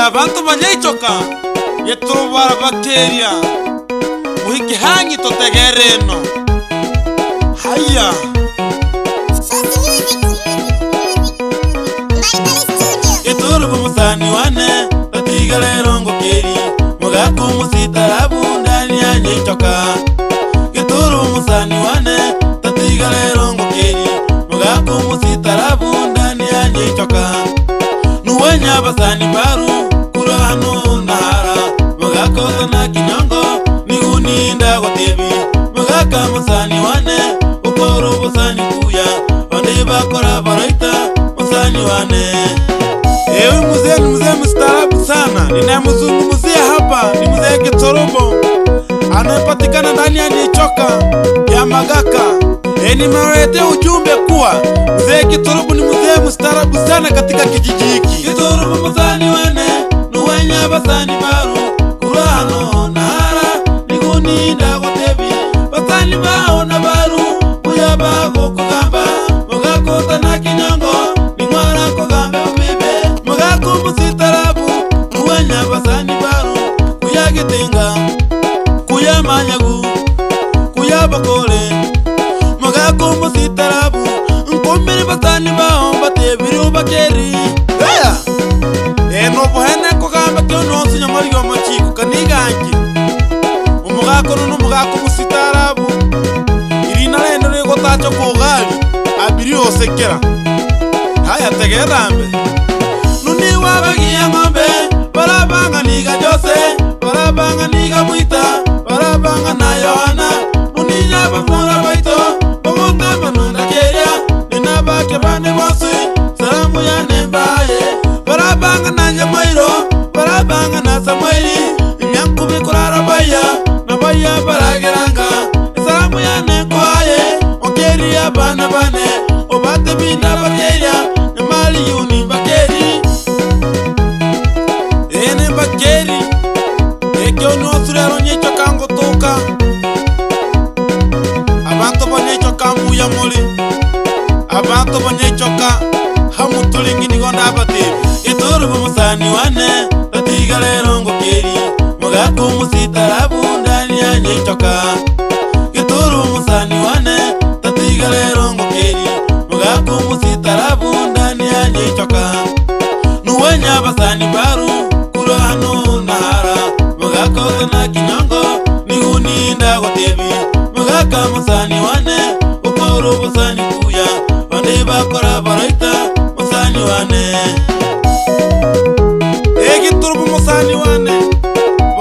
abantu banyichoka yeturubara bacteria muhiki hangi totegereno haya yeturubu musani wane tatigalero ngokeri mugaku musitarabu ndani ya nyichoka yeturubu musani wane tatigalero ngokeri mugaku musitarabu ndani ya nyichoka nuwenya basani baru kurano nahara mugakoza na kinyongo niguninda gotebi mugaka musani wane ukoro busani kuya bande bakora baraita musani wane ewe mzee mstaarabu sana ninamzungumzia hapa ni mzee Kitorobo anayepatikana ndani ya Nyichoka ya Magaka. Nimewaletea ujumbe kuwa mzee Kitorobo ni mzee mstaarabu sana katika kijiji hiki. Kitorobo musani wane nuwenya basani baru kurano nahara niguninda gotebi basani bao na baru muyabago kugamba mugakota na kinyongo nimwara kugamba ubibe mugaku musitarabu nuwenya basani baru kuyagetenga kuyamanyagu kuyabakole mugaku musitarabu nkombere basani bao batebiri ubakeri eno buhene kugamba tono sinyamari yo machiko kanigangi umugaku n'umugaku musitarabu irina leno rego tacho kogali abiri osekera haya tegerambe nuni wabagiye ngombe barabanga niga jose barabanga niga muita barabanga na Yohana nuni nyabamura baito bomonda manunda keria ninabake bane bosi salamu ya nembaye barabanga na Nyamairo barabanga na Samueli nyankube kurara baya na baya barageranga salamu ya nekwaye okeria bana bane obate bina bakeria nyamali yuni bakeri ene bakeri ekyo nosurero Nyichoka ngotoka abantu banyichoka mbuya muri abantu banyichoka hamutulingi nigonda abate Kitorobo musani wane tatigalero ngokeri mugaku musitarabu ndani ya Nyichoka Kitorobo musani wane tatigalero ngokeri mugaku musitarabu ndani ya Nyichoka nuwenya basani baru kurano nahara mugakoza na kinyongo niguninda gotebi mugaka musani wane ukoro busani kuya bande bakora baraita musani wane Kitorobo musani wane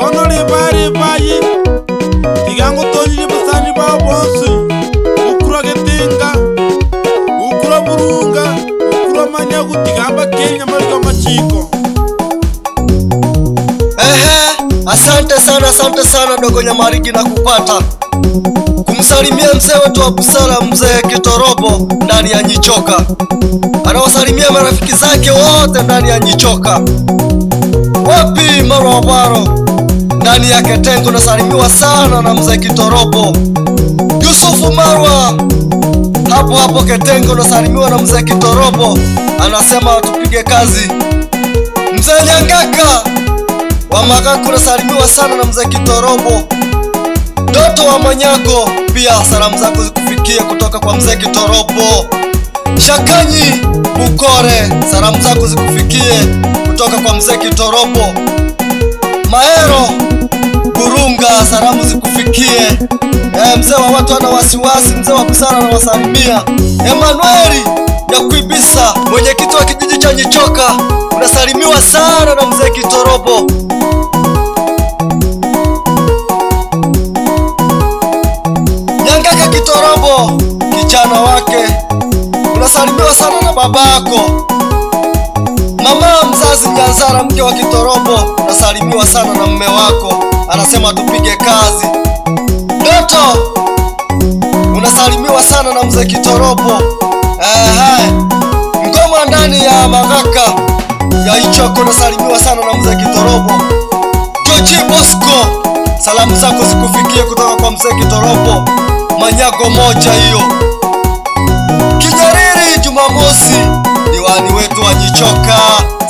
bonore bari bayi tigango tonyi musani ba bonsi ukura getenga ukura burunga ukura manyagu tigamba Kenya marigo machiko. Asante sana dogo Nyamarigi na kupata kumsalimia mzee wetu wa busara mzee Kitorobo ndani ya Nyichoka. Anawasalimia marafiki zake wote ndani ya Nyichoka. Wapi Marwabaro ndani ya Ketengo nasalimiwa sana na mzee Kitorobo. Yusufu Marwa hapo Ketengo nasalimiwa na mzee Kitorobo, anasema tupige kazi. Mzee Nyangaka wa Magaku nasalimiwa sana na mzee Kitorobo. Doto wa Manyago pia salamu zako zikufikie kutoka kwa mzee Kitorobo. Shakanyi Bukore salamu zako zikufikie kutoka kwa mzee Kitorobo. Maero Burunga salamu zikufikie. Mzee wa watu ana wasiwasi, mzee wa busara na wasalimia. Emanueli ya kuibisa mwenyekiti wa kijiji cha Nyichoka unasalimiwa sana na mzee Kitorobo. Nyangaka Kitorobo kijana wake unasalimiwa sana na babako. Mama mzazi Nyanzara mke wa Kitorobo unasalimiwa sana na mume wako, anasema tupige kazi. Doto unasalimiwa sana na mzee Kitorobo. Ngoma ndani ya Magaka ya Ichoko unasalimiwa sana na mzee Kitorobo. Joji Bosco salamu zako zikufikie kutoka kwa mzee Kitorobo. Manyago moja hiyo. Kinyariri Jumamosi diwani wetu wa Nyichoka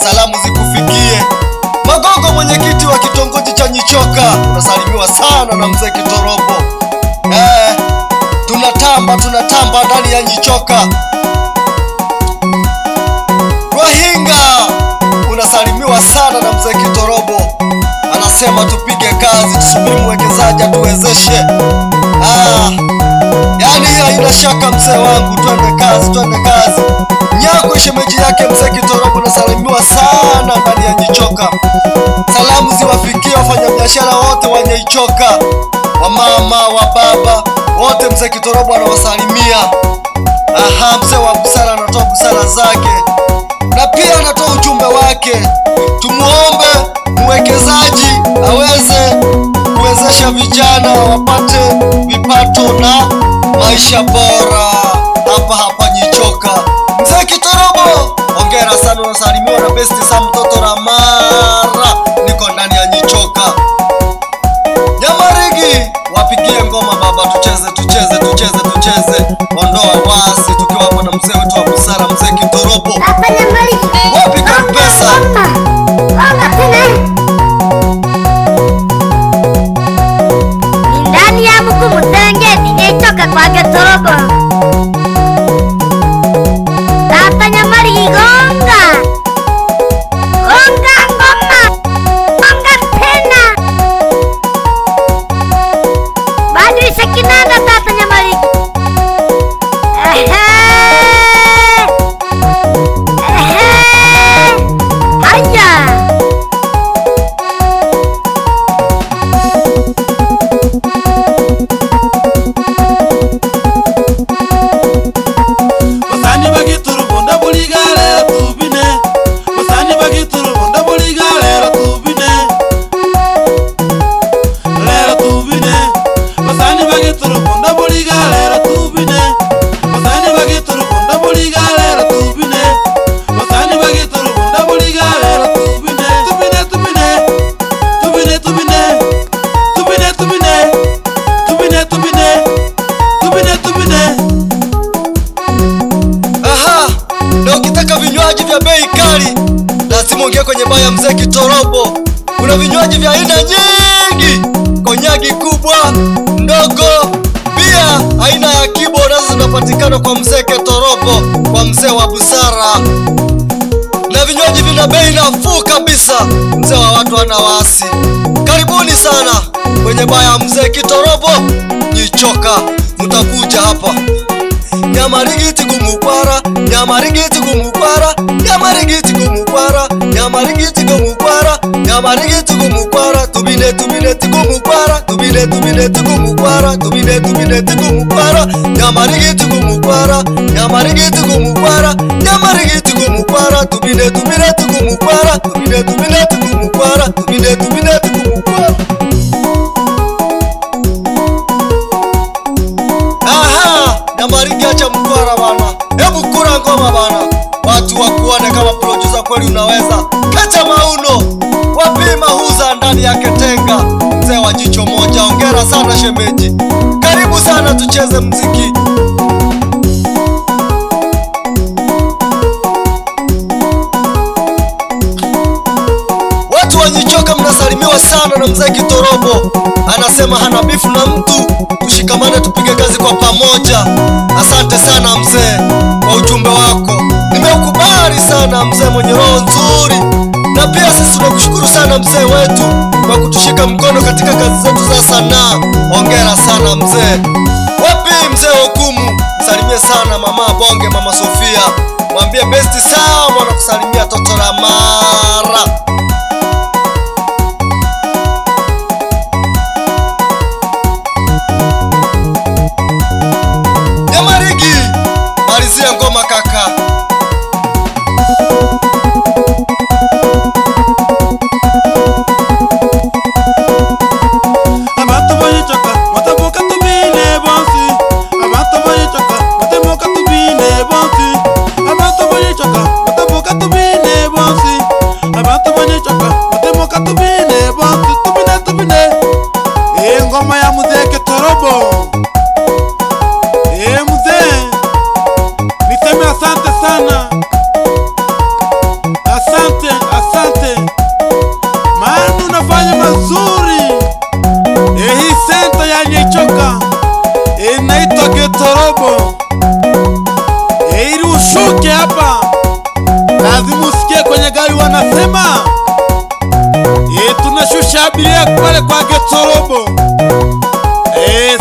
salamu zikufikie. na mzee Kitorobo. Tunatamba ndani ya Nyichoka. Wahinga unasalimiwa sana na mzee Kitorobo. Anasema tupige kazi, tusubiri mwekezaji atuwezeshe. Yani haina shaka mzee wangu, twende kazi. Nyako shemeji yake mzee Kitorobo unasalimiwa sana ndani ya Nyichoka. Salamu ziwafikie wafanyabiashara wote wa Nyichoka, wa mama, wa baba, wote mzee Kitorobo anawasalimia. Mzee wa busara anatoa busara zake na pia anatoa ujumbe wake. Tumuombe mwekezaji aweze kuwezesha vijana wapate vipato na maisha bora hapa Nyichoka. Mzee Kitorobo, hongera sana, unasalimiwa na besti sa mtoto Ramara. Niko ndani ya Nyichoka. Nyamarigi, wapigie ngoma baba, tucheze. Ondoa wasi tukiwa hapa na mzee wetu wa busara mzee Kitorobo. Wapi pesa? Ndani ya mkumu tengeti Nyichoka kwa Kitorobo. Tata Nyamarigi gonga ngoma, gonga tena. Bado isekinanda Tata Nyamarigi. Vinywaji vya bei kali lazima ongea kwenye baa ya mzee Kitorobo. Kuna vinywaji vya aina nyingi, konyagi kubwa, ndogo, pia aina ya kibo nazo zinapatikana kwa mzee Kitorobo, kwa mzee wa busara, na vinywaji vina bei nafuu kabisa. Mzee wa watu ana wasi. Karibuni sana kwenye baa ya mzee Kitorobo Nyichoka, mtakuja hapa. Nyamarigiti gumukwara, Nyamarigiti gumukwara, Nyamarigiti gumukwara, Nyamarigiti gumukwara, Nyamarigiti gumukwara, tubine gumukwara, tubine gumukwara, tubine gumukwara, Nyamarigiti gumukwara, Nyamarigiti gumukwara, Nyamarigiti gumukwara, tubine gumukwara, tubine gumukwara, tubine gumukwara. Nyamarigi acha mkwara bana. Hebu kura ngoma bana. Watu wakuone kama producer kweli unaweza. Kacha mauno. Wapima huza ndani ya Ketenga. Mzee wa jicho moja. Hongera sana shemeji. Karibu sana tucheze mziki. Watu wa Nyichoka mnasalimiwa sana na mzee Kitorobo. Anasema hana bifu na mtu, tushikamane tupige kazi kwa pamoja. Asante sana mzee kwa ujumbe wako, nimeukubali sana mzee mwenye roho nzuri. Na pia sisi tunakushukuru sana mzee wetu kwa kutushika mkono katika kazi zetu za sanaa. Hongera sana mzee. Wapi mzee Okumu? Salimie sana mama Bonge, mama Sofia. Mwambie besti sana anakusalimia toto Ramara. Nyamarigi, malizia ngoma kaka. Abantu ba Nyichoka watamuka tubine bonsi. Abantu ba Nyichoka watamuka tubine bonsi. Abantu ba Nyichoka watamuka tubine wanasema tunashusha abiria pale kwa Getorobo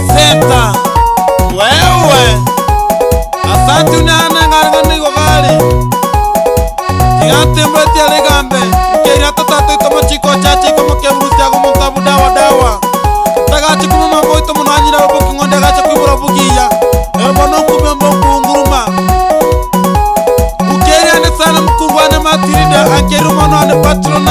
senta. Wewe asante unana ngana ni gogari tigante mbeti alegambe mkeira tatato itomo chiko chachi como que brutia como tabu dawa tagachi como mambo itomo nanyi na boki ngonde gacha kwibura bugiya bono kubembo kunguruma ukeri ane sana mkungwane matirida ankeru mono ane patron